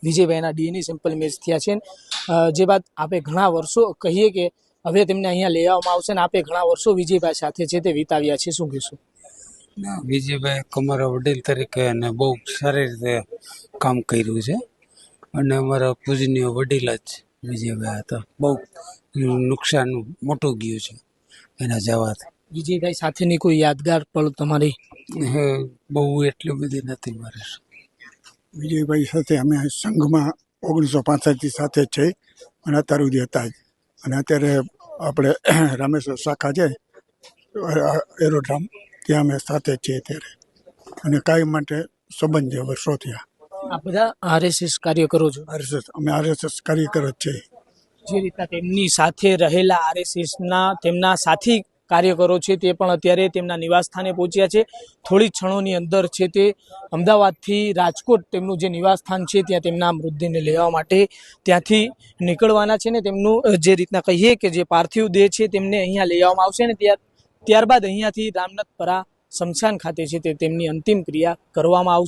વિજયભાઈના DNA sample match થયા છે। જે બાદ આપે ઘણા વર્ષો કહીએ કે હવે તેમને અહીંયા લઈ આવવામાં આવશે ને આપે ઘણા વર્ષો વિજયભાઈ સાથે છે તે વિતાવ્યા છે, શું કહેશું? વિજયભાઈ અમારા વડીલ તરીકે અને બહુ સારી રીતે કામ કર્યું છે અને અમારા પૂજનીય વડીલ જ વિજયભાઈ હતા। બહુ નુકસાન મોટું ગયું છે એના જવાથી। વિજયભાઈ સાથેની કોઈ યાદગાર પળ તમારી? બહુ એટલી બધી નથી મારે। વિજયભાઈ સાથે અમે સંઘમાં 1965 સાથે છે અને અત્યાર સુધી હતા જ। અને અત્યારે આપણે રામેશ્વર શાખા છે એરોડ્રામ, ત્યાં અમે સાથે છીએ અત્યારે અને કાયમ માટે સંબંધ છે વર્ષો થયા। આ બધા આરએસએસ કાર્યકરો છો? અમે આરએસએસ કાર્યકર જ છે। જે રીતના તેમની સાથે રહેલા આરએસએસના તેમના સાથી કાર્યકરો છે તે પણ અત્યારે તેમના નિવાસ સ્થાને પહોંચ્યા છે। થોડી ક્ષણોની અંદર છે તે અમદાવાદથી રાજકોટ તેમનું જે નિવાસ સ્થાન છે ત્યાં તેમના મૃતદેહને લેવા માટે ત્યાંથી નીકળવાના છે ને તેમનું જે રીતના કહીએ કે જે પાર્થિવ દેહ છે તેમને અહીંયા લઈ આવવામાં આવશે ને ત્યારબાદ અહીંયાથી રામનાથપરા સ્મશાન ખાતે છે તે તેમની અંતિમ ક્રિયા કરવામાં આવશે।